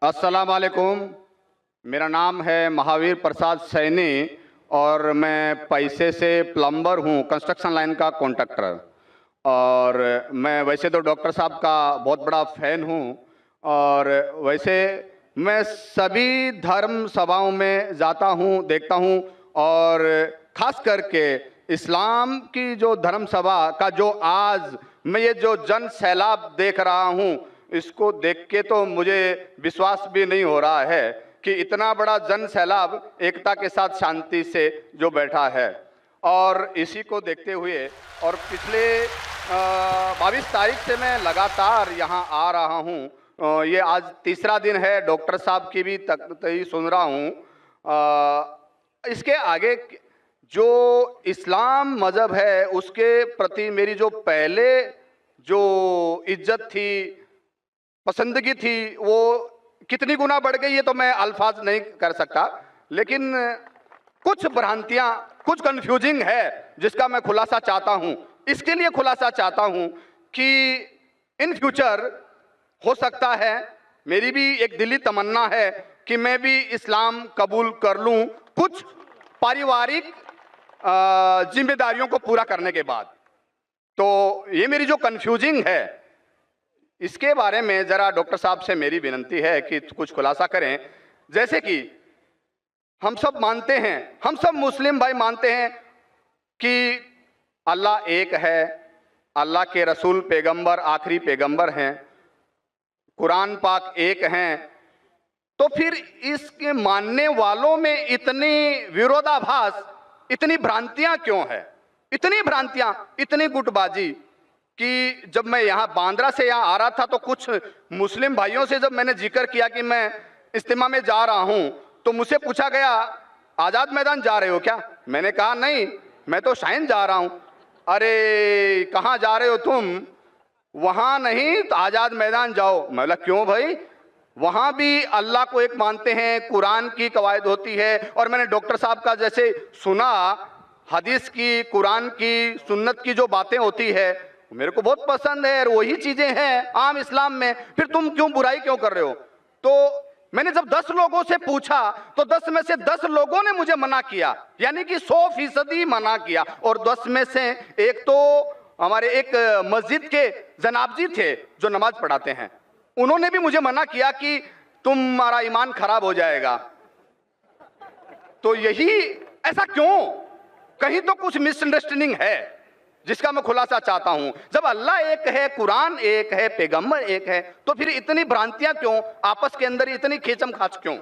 السلام علیکم. میرا نام ہے مہاویر پرساد سینی اور میں پیسے سے پلمبر ہوں، کنسٹرکشن لائن کا کانٹریکٹر. اور میں ویسے تو ڈاکٹر صاحب کا بہت بڑا فین ہوں، اور ویسے میں سبھی دھرم سبھاؤں میں جاتا ہوں، دیکھتا ہوں، اور خاص کر کے اسلام کی جو دھرم سبھا کا جو آج میں یہ جو جن سیلاب دیکھ رہا ہوں، اس کو دیکھ کے تو مجھے وشواس بھی نہیں ہو رہا ہے کہ اتنا بڑا جن سیلاب ایکتا کے ساتھ شانتی سے جو بیٹھا ہے. اور اسی کو دیکھتے ہوئے اور پچھلے 22 تاریخ سے میں لگاتار یہاں آ رہا ہوں. یہ آج تیسرا دن ہے، ڈاکٹر صاحب کی بھی تقریر سن رہا ہوں. اس کے آگے جو اسلام مذہب ہے اس کے پرتی میری جو پہلے جو عزت تھی، پسندگی تھی، وہ کتنی گنا بڑھ گئی ہے تو میں الفاظ نہیں کر سکتا. لیکن کچھ بھرانتیاں، کچھ کنفیوزنگ ہے جس کا میں خلاصہ چاہتا ہوں. اس کے لیے خلاصہ چاہتا ہوں کہ ان فیوچر ہو سکتا ہے، میری بھی ایک دلی تمنا ہے کہ میں بھی اسلام قبول کر لوں کچھ پاریوارک ذمہ داریوں کو پورا کرنے کے بعد. تو یہ میری جو کنفیوزنگ ہے اس کے بارے میں ذرا ڈاکٹر صاحب سے میری ونتی ہے کہ کچھ خلاصہ کریں. جیسے کہ ہم سب مانتے ہیں، ہم سب مسلم بھائی مانتے ہیں کہ اللہ ایک ہے، اللہ کے رسول پیغمبر آخری پیغمبر ہیں، قرآن پاک ایک ہیں. تو پھر اس کے ماننے والوں میں اتنی ویرودابھاس، اتنی بھرانتیاں کیوں ہے؟ اتنی بھرانتیاں، اتنی گٹ بازی کہ جب میں یہاں باندرا سے یہاں آ رہا تھا تو کچھ مسلم بھائیوں سے جب میں نے ذکر کیا کہ میں اجتماع میں جا رہا ہوں تو مجھ سے پوچھا گیا آزاد میدان جا رہے ہو کیا؟ میں نے کہا نہیں، میں تو شائن جا رہا ہوں. ارے کہاں جا رہے ہو تم؟ وہاں نہیں تو آزاد میدان جاؤ. میں بولا کیوں بھائی؟ وہاں بھی اللہ کو ایک مانتے ہیں، قرآن کی قواعد ہوتی ہے. اور میں نے ڈاکٹر صاحب کا جیسے سنا، حدیث کی، قرآن کی، سنت کی جو باتیں ہوتی ہے میرے کو بہت پسند ہے، اور وہی چیزیں ہیں عام اسلام میں. پھر تم کیوں برائی کیوں کر رہے ہو؟ تو میں نے جب 10 لوگوں سے پوچھا تو 10 میں سے 10 لوگوں نے مجھے منع کیا، یعنی کہ 100% منع کیا. اور 10 میں سے ایک تو ہمارے ایک مسجد کے جناب جی تھے جو نماز پڑھاتے ہیں، انہوں نے بھی مجھے منع کیا کہ تمہارا ایمان خراب ہو جائے گا. تو یہی ایسا کیوں؟ کہیں تو کچھ مس انڈرسٹینڈنگ ہے جس کا میں خلاصہ چاہتا ہوں. جب اللہ ایک ہے، قرآن ایک ہے، پیغمبر ایک ہے، تو پھر اتنی بھرانتیاں کیوں؟ آپس کے اندر اتنی کھیچم کھاچ کیوں؟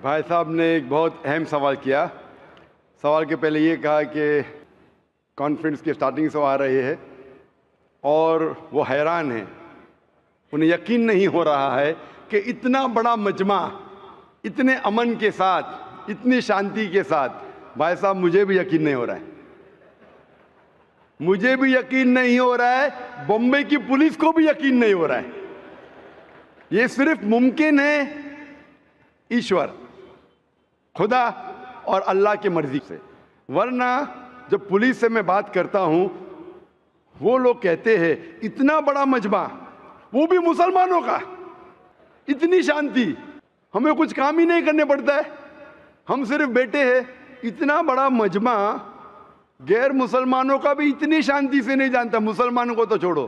بھائی صاحب نے ایک بہت اہم سوال کیا. سوال کے پہلے یہ کہا کہ کانفرنس کی سٹارٹنگ سے وہ آ رہے ہیں اور وہ حیران ہیں، انہیں یقین نہیں ہو رہا ہے کہ اتنا بڑا مجمع اتنے امن کے ساتھ، اتنی شانتی کے ساتھ. بھائی صاحب مجھے بھی یقین نہیں ہو رہا ہے، مجھے بھی یقین نہیں ہو رہا ہے، بمبئی کی پولیس کو بھی یقین نہیں ہو رہا ہے. یہ صرف ممکن ہے ایشور، خدا اور اللہ کی مرضی سے. ورنہ جب پولیس سے میں بات کرتا ہوں وہ لوگ کہتے ہیں اتنا بڑا مجمع، وہ بھی مسلمانوں کا، اتنی شانتی، ہمیں کچھ کام ہی نہیں کرنے پڑتا ہے، ہم صرف بیٹھے ہیں. اتنا بڑا مجمع غیر مسلمانوں کا بھی اتنی شانتی سے نہیں جانتا. مسلمانوں کو تو چھوڑو،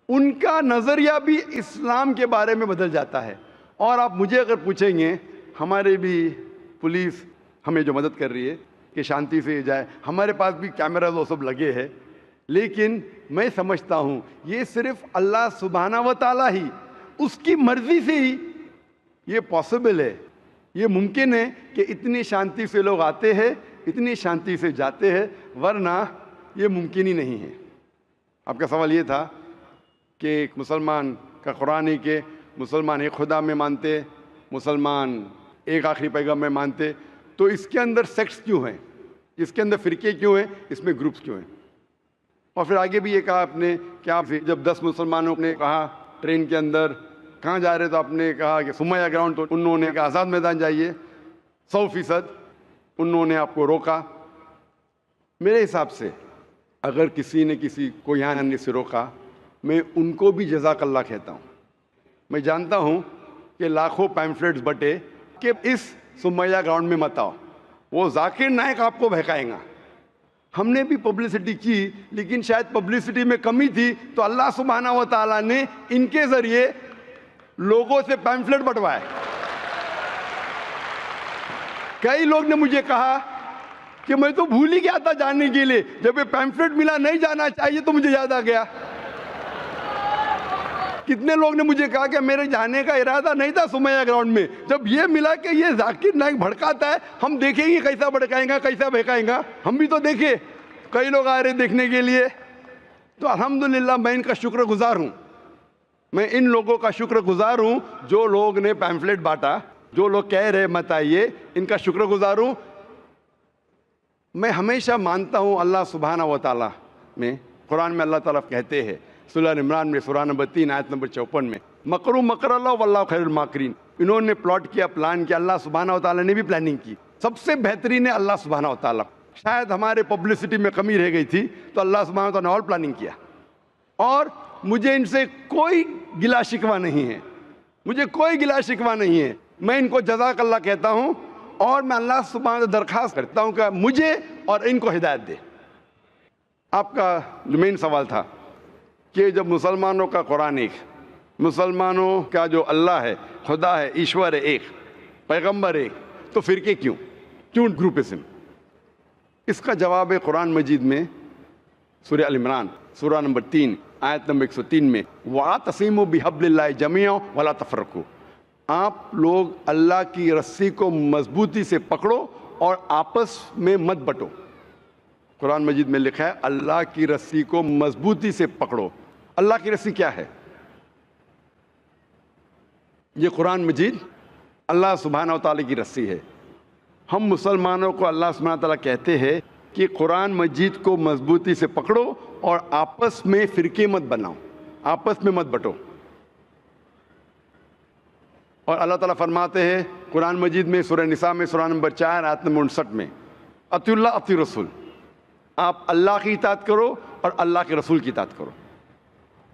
ان کا نظریہ بھی اسلام کے بارے میں بدل جاتا ہے. اور آپ مجھے اگر پوچھیں گے، ہمارے بھی پولیس ہمیں جو مدد کر رہی ہے کہ شانتی سے جائے، ہمارے پاس بھی کیمرہ وہ سب لگے ہیں. لیکن میں سمجھتا ہوں یہ صرف اللہ سبحانہ و تعالیٰ ہی، اس کی مرضی سے ہی یہ پاسبل ہے، یہ ممکن ہے کہ اتنی شانتی سے لوگ آتے ہیں، اتنی شانتی سے جاتے ہیں، ورنہ یہ ممکن ہی نہیں ہے. آپ کا سوال یہ تھا کہ ایک مسلمان کا قرآن ہے کہ مسلمان ایک خدا میں مانتے، مسلمان ایک آخری پیغام میں مانتے. تو اس کے اندر سیکٹس کیوں ہیں، اس کے اندر فرقے کیوں ہیں، اس میں گروپس کیوں ہیں؟ اور پھر آگے بھی یہ کہا آپ نے کہ آپ جب 10 مسلمانوں نے کہا ٹرین کے اندر کہاں جا رہے تو آپ نے کہا کہ سمیہ گراؤنڈ، تو انہوں نے کہا آزاد میدان جائیے. 100% انہوں نے آپ کو روکا. میرے حساب سے اگر کسی نے کسی کو یہاں آنے سے روکا، میں ان کو بھی جزاک اللہ کہتا ہوں. میں جانتا ہوں کہ لاکھوں پیمفلیٹس بٹے کہ اس سمیہ گراؤنڈ میں مت آؤ، وہ ذاکر نائک آپ کو بہکائے گا۔ ہم نے بھی پبلسٹی کی، لیکن شاید پبلسٹی میں کمی تھی، تو اللہ سبحانہ و تعالیٰ نے ان کے ذریعے لوگوں سے پیمفلیٹ بٹوائے۔ کئی لوگ نے مجھے کہا کہ میں تو بھول ہی گیا تھا جاننے کے لیے، جب یہ پیمفلیٹ ملا نہیں جانا چاہیے تو مجھے یاد آ گیا۔ کتنے لوگ نے مجھے کہا کہ میرے جانے کا ارادہ نہیں تھا سمیہ گراؤنڈ میں، جب یہ ملا کہ یہ ذاکر نائک بھڑکاتا ہے، ہم دیکھیں گے کیسا بھڑکائیں گا، کیسا بہکائیں گا، ہم بھی تو دیکھے، کئی لوگ آ رہے دیکھنے کے لیے۔ تو الحمدللہ میں ان کا شکر گزار ہوں، میں ان لوگوں کا شکر گزار ہوں جو لوگ نے پیمفلیٹ بانٹا، جو لوگ کہہ رہے مت آئیے، ان کا شکر گزار ہوں۔ میں ہمیشہ مانتا ہوں اللہ سبحانہ و تعالیٰ میں، قرآن میں اللہ تعالیٰ کہتے ہیں سورہ عمران میں سورہ نمبر 3 آیت نمبر 54 میں، مکروا مکر اللہ واللہ خیر الماکرین۔ انہوں نے پلاٹ کیا، پلان کیا، اللہ سبحانہ و تعالیٰ نے بھی پلاننگ کی، سب سے بہترین ہے اللہ سبحانہ و تعالیٰ۔ شاید ہمارے پبلسٹی میں کمی رہ گئی تھی تو اللہ سبحانہ و تعالیٰ نے اور پلاننگ کیا، اور مجھے ان سے کوئی گلا شکوہ نہیں ہے، مجھے کوئی گلا شکوہ نہیں ہے۔ میں ان کو جزاک اللہ کہتا ہوں، اور میں اللہ سبحانہ سے درخواست کرتا ہوں کہ مجھے اور ان کو ہدایت دے۔ آپ کا جو مین سوال تھا کہ جب مسلمانوں کا قرآن ایک، مسلمانوں کا جو اللہ ہے، خدا ہے، ایشور ہے ایک، پیغمبر ایک، تو فرقے کیوں گروپزم؟ اس کا جواب ہے قرآن مجید میں سورہ ال عمران سورہ نمبر 3 آیت نمبر 103 میں، وَاعْتَصِمُوا بِحَبْلِ اللَّهِ جَمِيعًا وَلَا تَفَرَّقُوا۔ آپ لوگ اللہ کی رسی کو مضبوطی سے پکڑو اور آپس میں مت بٹو۔ قرآن مجید میں لکھا ہے اللہ کی رسی کو مضبوطی سے پکڑو۔ اللہ کی رسی کیا ہے؟ یہ قرآن مجید اللہ سبحانہ و تعالیٰ کی رسی ہے۔ ہم مسلمانوں کو اللہ سبحانہ و تعالیٰ کہتے ہیں کہ قرآن مجید کو مضبوطی سے پکڑو اور آپس میں فرقے مت بناؤ، آپس میں مت بٹو۔ اور اللہ تعالیٰ فرماتے ہیں قرآن مجید میں سورہ نساء میں سورہ نمبر 4 آیت نمبر 59 میں، اطیعوا اللہ اطیعوا الرسول، آپ اللہ کی اطاعت کرو اور اللہ کے رسول کی اطاعت کرو۔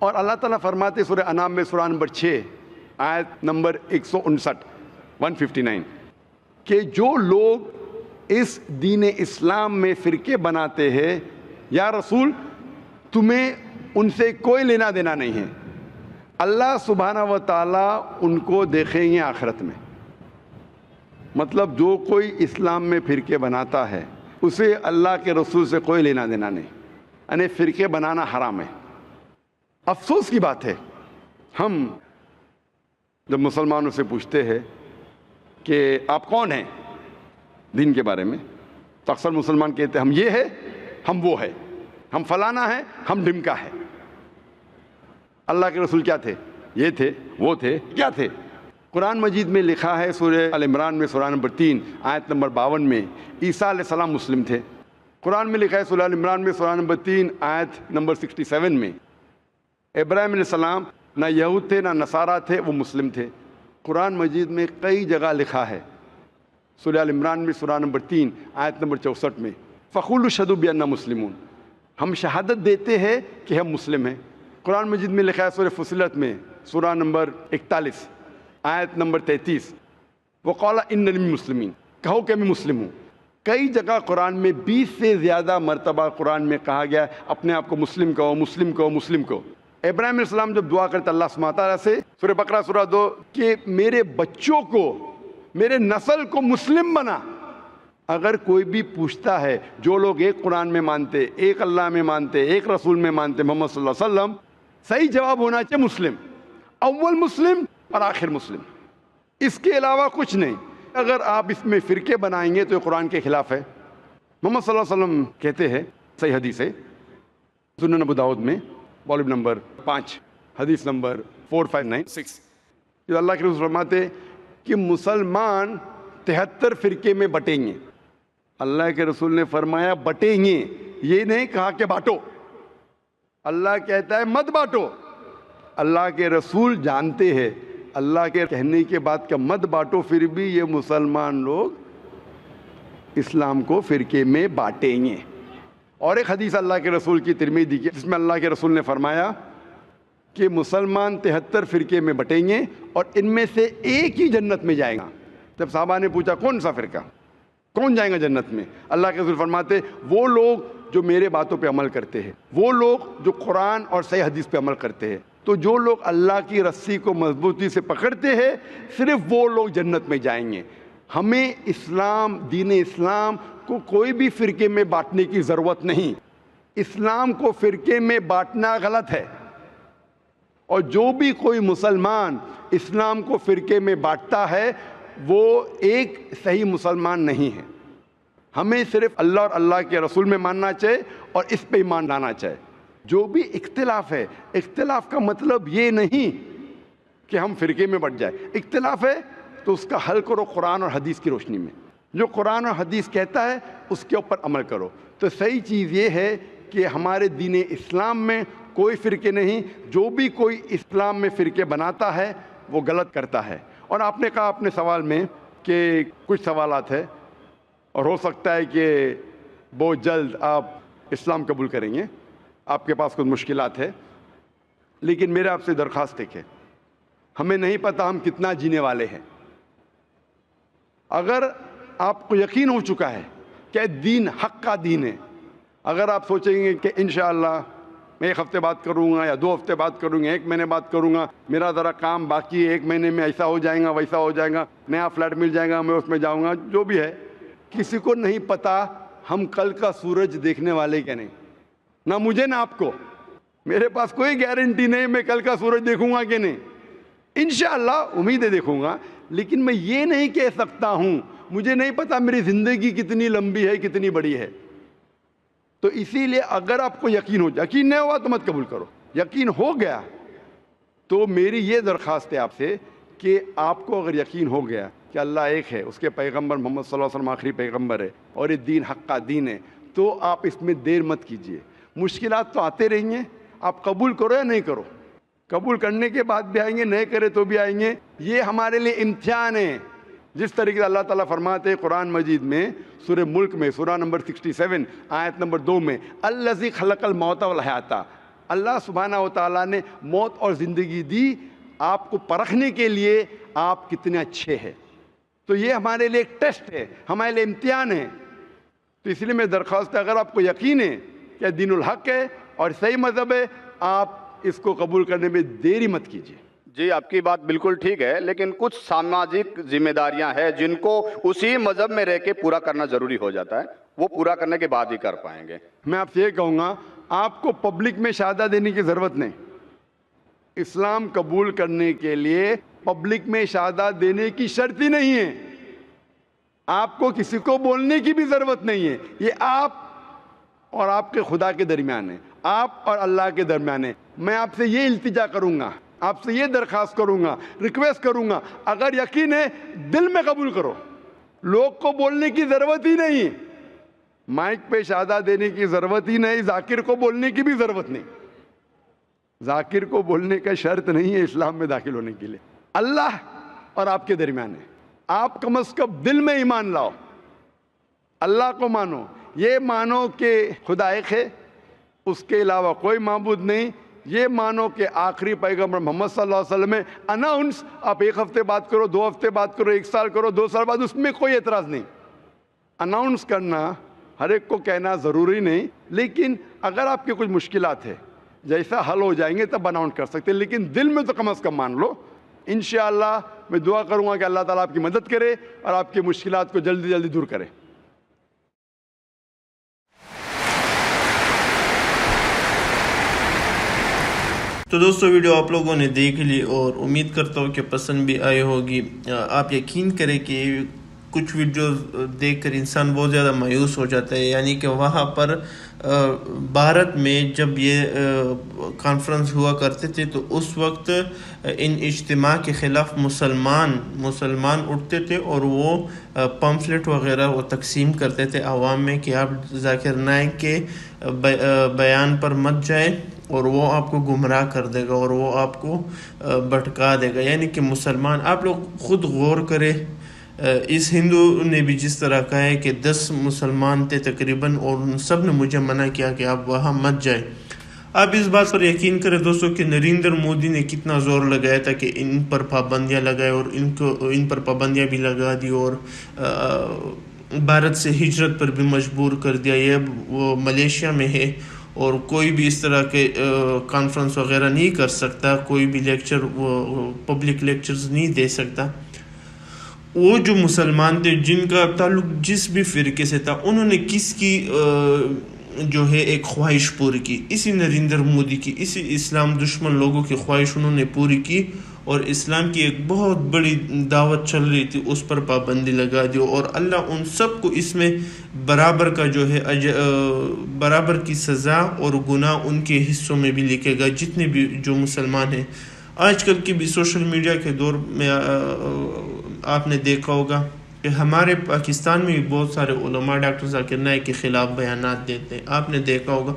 اور اللہ تعالیٰ فرماتے ہیں سورہ انعام میں سورہ نمبر 6 آیت نمبر 159 کہ جو لوگ اس دین اسلام میں فرقے بناتے ہیں، یا رسول تمہیں ان سے کوئی لینا دینا نہیں ہے، اللہ سبحانہ و تعالیٰ ان کو دیکھیں گے آخرت میں۔ مطلب جو کوئی اسلام میں فرقے بناتا ہے اسے اللہ کے رسول سے کوئی لینا دینا نہیں، یعنی فرقے بنانا حرام ہے۔ افسوس کی بات ہے، ہم جب مسلمانوں سے پوچھتے ہیں کہ آپ کون ہیں دین کے بارے میں، تو اکثر مسلمان کہتے ہیں ہم یہ ہے، ہم وہ ہے، ہم فلانا ہے، ہم ڈھمکا ہے۔ اللہ کے رسول کیا تھے؟ یہ تھے، وہ تھے، کیا تھے؟ قرآن مجید میں لکھا ہے سورہ ال عمران میں سورہ نمبر 3 آیت نمبر 52 میں، عیسیٰ علیہ السلام مسلم تھے۔ قرآن میں لکھا ہے سورہ ال عمران میں سورہ نمبر 3 آیت نمبر 67 میں، ابراہیم علیہ السلام نہ یہود تھے نہ نصارہ تھے، وہ مسلم تھے۔ قرآن مجید میں کئی جگہ لکھا ہے، سورہ ال عمران میں سورہ نمبر 3 آیت نمبر 64 میں، فَقُولُوا اشْهَدُوا بِأَنَّا مُسْلِمُونَ، ہم شہادت دیتے ہیں کہ ہم مسلم ہیں۔ قرآن مجید میں لکھا ہے سورہ فصلت میں سورہ نمبر 41 آیت نمبر 33، وَقَالَ إِنَّنِي مِنَ الْمُسْلِمِينَ، کہو کہ میں مسلم ہوں۔ کئی جگہ قرآن میں 20 سے زیادہ مرتبہ قرآن میں کہا گیا اپنے آپ کو مسلم کہو، مسلم کہو، مسلم کہو۔ ابراہیم علیہ السلام جب دعا کرتے اللہ سبحانہ تعالیٰ سے، سورہ بقرہ سورہ 2، کہ میرے بچوں کو، میرے نسل کو مسلم بنا۔ اگر کوئی بھی پوچھتا ہے، جو لوگ ایک قرآن میں مانتے، ایک اللہ میں مانتے، ایک رسول میں مانتے، محمد صلی اللہ علیہ وسلم، صحیح جواب ہونا چاہیے مسلم، اول مسلم اور آخر مسلم، اس کے علاوہ کچھ نہیں۔ اگر آپ اس میں فرقے بنائیں گے تو یہ قرآن کے خلاف ہے۔ محمد صلی اللہ علیہ وسلم کہتے ہیں، صحیح حدیث ہے سنن ابو داؤد میں والیوم نمبر 5 حدیث نمبر 4596، جو اللہ کے رسول فرماتے کہ مسلمان 73 فرقے میں بٹیں گے۔ اللہ کے رسول نے فرمایا بٹیں گے، یہ نہیں کہا کہ بانٹو۔ اللہ کہتا ہے مت بانٹو۔ اللہ کے رسول جانتے ہیں اللہ کے کہنے کے بعد کہ مت بانٹو، پھر بھی یہ مسلمان لوگ اسلام کو فرقے میں بانٹیں گے۔ اور ایک حدیث اللہ کے رسول کی ترمذی کی، جس میں اللہ کے رسول نے فرمایا کہ مسلمان 73 فرقے میں بٹیں گے اور ان میں سے ایک ہی جنت میں جائے گا۔ جب صحابہ نے پوچھا کون سا فرقہ، کون جائیں گا جنت میں، اللہ کے رسول فرماتے وہ لوگ جو میرے باتوں پہ عمل کرتے ہیں، وہ لوگ جو قرآن اور صحیح حدیث پہ عمل کرتے ہیں۔ تو جو لوگ اللہ کی رسی کو مضبوطی سے پکڑتے ہیں صرف وہ لوگ جنت میں جائیں گے۔ ہمیں اسلام، دین اسلام کو کوئی بھی فرقے میں بانٹنے کی ضرورت نہیں۔ اسلام کو فرقے میں بانٹنا غلط ہے، اور جو بھی کوئی مسلمان اسلام کو فرقے میں بانٹتا ہے وہ ایک صحیح مسلمان نہیں ہے۔ ہمیں صرف اللہ اور اللہ کے رسول میں ماننا چاہیے اور اس پہ ایمان لانا چاہیے۔ جو بھی اختلاف ہے، اختلاف کا مطلب یہ نہیں کہ ہم فرقے میں بٹ جائیں۔ اختلاف ہے تو اس کا حل کرو قرآن اور حدیث کی روشنی میں، جو قرآن اور حدیث کہتا ہے اس کے اوپر عمل کرو۔ تو صحیح چیز یہ ہے کہ ہمارے دین اسلام میں کوئی فرقے نہیں، جو بھی کوئی اسلام میں فرقے بناتا ہے وہ غلط کرتا ہے۔ اور آپ نے کہا اپنے سوال میں کہ کچھ سوالات ہے اور ہو سکتا ہے کہ بہت جلد آپ اسلام قبول کریں گے، آپ کے پاس کچھ مشکلات ہے، لیکن میرے آپ سے درخواست ہے کہ ہمیں نہیں پتہ ہم کتنا جینے والے ہیں۔ اگر آپ کو یقین ہو چکا ہے کہ دین حق کا دین ہے، اگر آپ سوچیں گے کہ انشاءاللہ میں 1 ہفتے بعد کروں گا یا 2 ہفتے بعد کروں گا، 1 مہینے بعد کروں گا، میرا ذرا کام باقی ہے، 1 مہینے میں ایسا ہو جائے گا، ویسا ہو جائے گا، نیا فلیٹ مل جائے گا، میں اس میں جاؤں گا، جو بھی ہے، کسی کو نہیں پتہ ہم کل کا سورج دیکھنے والے کہ نہیں، نہ مجھے نہ آپ کو۔ میرے پاس کوئی گارنٹی نہیں میں کل کا سورج دیکھوں گا کہ نہیں، انشاءاللہ امید ہے دیکھوں گا، لیکن میں یہ نہیں کہہ سکتا ہوں، مجھے نہیں پتا میری زندگی کتنی لمبی ہے، کتنی بڑی ہے۔ تو اسی لیے اگر آپ کو یقین ہو، یقین نہیں ہوا تو مت قبول کرو، یقین ہو گیا تو میری یہ درخواست ہے آپ سے کہ آپ کو اگر یقین ہو گیا کہ اللہ ایک ہے، اس کے پیغمبر محمد صلی اللہ علیہ وسلم آخری پیغمبر ہے اور یہ دین حق کا دین ہے، تو آپ اس میں دیر مت کیجئے۔ مشکلات تو آتے رہیں گے، آپ قبول کرو یا نہیں کرو، قبول کرنے کے بعد بھی آئیں گے، نہیں کرے تو بھی آئیں گے، یہ ہمارے لیے امتحان ہے۔ جس طریقے سے اللہ تعالیٰ فرماتے ہیں قرآن مجید میں سورہ ملک میں سورہ نمبر 67 آیت نمبر 2 میں الذی خلق الموت والحیات، اللہ سبحانہ و تعالیٰ نے موت اور زندگی دی آپ کو پرکھنے کے لیے آپ کتنے اچھے ہیں۔ تو یہ ہمارے لیے ایک ٹیسٹ ہے، ہمارے لیے امتحان ہے۔ تو اس لیے میں درخواست ہے اگر آپ کو یقین ہے کہ دین الحق ہے اور صحیح مذہب ہے، آپ اس کو قبول کرنے میں دیری مت کیجیے۔ جی آپ کی بات بالکل ٹھیک ہے، لیکن کچھ سماجک ذمہ داریاں ہیں جن کو اسی مذہب میں رہ کے پورا کرنا ضروری ہو جاتا ہے، وہ پورا کرنے کے بعد ہی کر پائیں گے۔ میں آپ سے یہ کہوں گا آپ کو پبلک میں شہادہ دینے کی ضرورت نہیں، اسلام قبول کرنے کے لیے پبلک میں شہادہ دینے کی شرط ہی نہیں ہے، آپ کو کسی کو بولنے کی بھی ضرورت نہیں ہے، یہ آپ اور آپ کے خدا کے درمیان ہے، آپ اور اللہ کے درمیان ہے۔ میں آپ سے یہ التجا کروں گا، آپ سے یہ درخواست کروں گا، ریکویسٹ کروں گا، اگر یقین ہے دل میں قبول کرو، لوگ کو بولنے کی ضرورت ہی نہیں، مائک پہ شہادہ دینے کی ضرورت ہی نہیں، ذاکر کو بولنے کی بھی ضرورت نہیں، ذاکر کو بولنے کا شرط نہیں ہے اسلام میں داخل ہونے کے لیے، اللہ اور آپ کے درمیان ہے۔ آپ کم از کم دل میں ایمان لاؤ، اللہ کو مانو، یہ مانو کہ خدا ایک ہے، اس کے علاوہ کوئی معبود نہیں، یہ مانو کہ آخری پیغمبر محمد صلی اللہ علیہ وسلم ہے۔ اناؤنس آپ 1 ہفتے بعد کرو، 2 ہفتے بعد کرو، 1 سال کرو، 2 سال بعد، اس میں کوئی اعتراض نہیں۔ اناؤنس کرنا ہر ایک کو کہنا ضروری نہیں، لیکن اگر آپ کے کچھ مشکلات ہے جیسا حل ہو جائیں گے تب اناؤنس کر سکتے ہیں، لیکن دل میں تو کم از کم مان لو۔ انشاءاللہ میں دعا کروں گا کہ اللہ تعالیٰ آپ کی مدد کرے اور آپ کی مشکلات کو جلدی جلدی دور کرے۔ تو دوستو ویڈیو آپ لوگوں نے دیکھ لی اور امید کرتا ہوں کہ پسند بھی آئی ہوگی۔ آپ یقین کریں کہ کچھ ویڈیوز دیکھ کر انسان بہت زیادہ مایوس ہو جاتا ہے، یعنی کہ وہاں پر بھارت میں جب یہ کانفرنس ہوا کرتے تھے تو اس وقت ان اجتماع کے خلاف مسلمان اٹھتے تھے اور وہ پمفلٹ وغیرہ وہ تقسیم کرتے تھے عوام میں کہ آپ ذاکر نائک کے بیان پر مت جائیں اور وہ آپ کو گمراہ کر دے گا اور وہ آپ کو بھٹکا دے گا۔ یعنی کہ مسلمان، آپ لوگ خود غور کریں، اس ہندو نے بھی جس طرح کہا ہے کہ 10 مسلمان تھے تقریباً اور ان سب نے مجھے منع کیا کہ آپ وہاں مت جائیں۔ آپ اس بات پر یقین کریں دوستوں کہ نریندر مودی نے کتنا زور لگایا تھا کہ ان پر پابندیاں لگائے، اور ان پر پابندیاں بھی لگا دی، اور بھارت سے ہجرت پر بھی مجبور کر دیا. یہ وہ ملیشیا میں ہے اور کوئی بھی اس طرح کے کانفرنس وغیرہ نہیں کر سکتا، کوئی بھی لیکچر پبلک لیکچرز نہیں دے سکتا. وہ جو مسلمان تھے جن کا تعلق جس بھی فرقے سے تھا، انہوں نے کس کی جو ہے ایک خواہش پوری کی؟ اسی نریندر مودی کی، اسی اسلام دشمن لوگوں کی خواہش انہوں نے پوری کی، اور اسلام کی ایک بہت بڑی دعوت چل رہی تھی، اس پر پابندی لگا دی. اور اللہ ان سب کو اس میں برابر کا جو ہے برابر کی سزا اور گناہ ان کے حصوں میں بھی لکھے گا، جتنے بھی جو مسلمان ہیں. آج کل کی بھی سوشل میڈیا کے دور میں آپ نے دیکھا ہوگا کہ ہمارے پاکستان میں بھی بہت سارے علماء ڈاکٹر ذاکر نائک کے خلاف بیانات دیتے ہیں. آپ نے دیکھا ہوگا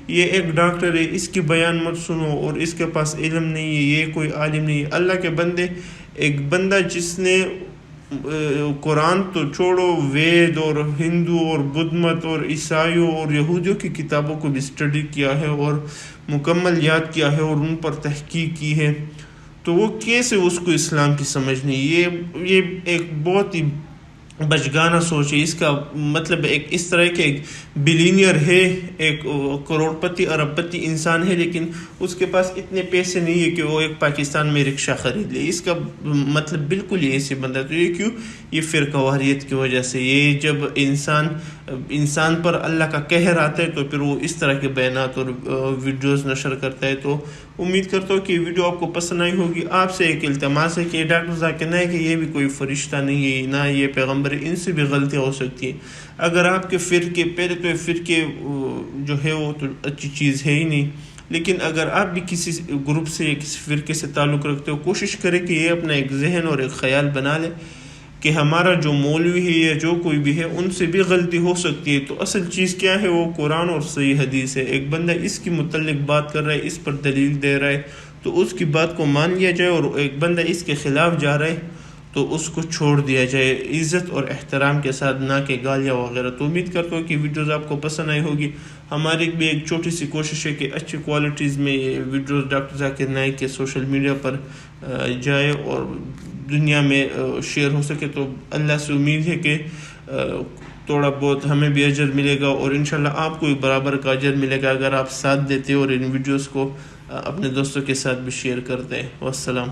یہ ایک ڈاکٹر ہے، اس کی بیان مت سنو، اور اس کے پاس علم نہیں ہے، یہ کوئی عالم نہیں ہے. اللہ کے بندے، ایک بندہ جس نے قرآن تو چھوڑو، وید اور ہندو اور بدھ مت اور عیسائیوں اور یہودیوں کی کتابوں کو بھی اسٹڈی کیا ہے اور مکمل یاد کیا ہے اور ان پر تحقیق کی ہے، تو وہ کیسے اس کو اسلام کی سمجھ نہیں؟ یہ ایک بہت ہی بچگانہ سوچ ہے. اس کا مطلب ایک اس طرح کے ایک بلینئر ہے، ایک کروڑ پتی ارب پتی انسان ہے، لیکن اس کے پاس اتنے پیسے نہیں ہے کہ وہ ایک پاکستان میں رکشہ خرید لے. اس کا مطلب بالکل یہ ایسے بندہ. تو یہ کیوں؟ یہ فرقہ واریت کی وجہ سے. یہ جب انسان پر اللہ کا قہر آتا ہے تو پھر وہ اس طرح کے بیانات اور ویڈیوز نشر کرتا ہے. تو امید کرتا ہوں کہ یہ ویڈیو آپ کو پسند آئی ہوگی. آپ سے ایک التماس ہے کہ ڈاکٹر ذاکر نائک کہ یہ بھی کوئی فرشتہ نہیں ہے، نہ یہ پیغمبر، ان سے بھی غلطیاں ہو سکتی ہیں. اگر آپ کے فرقے، پہلے تو فرقے جو ہے وہ تو اچھی چیز ہے ہی نہیں، لیکن اگر آپ بھی کسی گروپ سے یا کسی فرقے سے تعلق رکھتے ہو، کوشش کریں کہ یہ اپنا ایک ذہن اور ایک خیال بنا لے کہ ہمارا جو مولوی ہے یا جو کوئی بھی ہے ان سے بھی غلطی ہو سکتی ہے. تو اصل چیز کیا ہے؟ وہ قرآن اور صحیح حدیث ہے. ایک بندہ اس کی متعلق بات کر رہا ہے، اس پر دلیل دے رہا ہے، تو اس کی بات کو مان لیا جائے، اور ایک بندہ اس کے خلاف جا رہا ہے تو اس کو چھوڑ دیا جائے عزت اور احترام کے ساتھ، نہ کہ گالیاں وغیرہ. تو امید کرتا ہوں کہ ویڈیوز آپ کو پسند آئی ہوگی. ہماری بھی ایک چھوٹی سی کوشش ہے کہ اچھی کوالٹیز میں یہ ویڈیوز ڈاکٹر ذاکر نائک کے سوشل میڈیا پر جائے اور دنیا میں شیئر ہو سکے. تو اللہ سے امید ہے کہ تھوڑا بہت ہمیں بھی اجر ملے گا، اور انشاءاللہ آپ کو بھی برابر کا اجر ملے گا اگر آپ ساتھ دیتے اور ان ویڈیوز کو اپنے دوستوں کے ساتھ بھی شیئر کرتے ہیں. والسلام.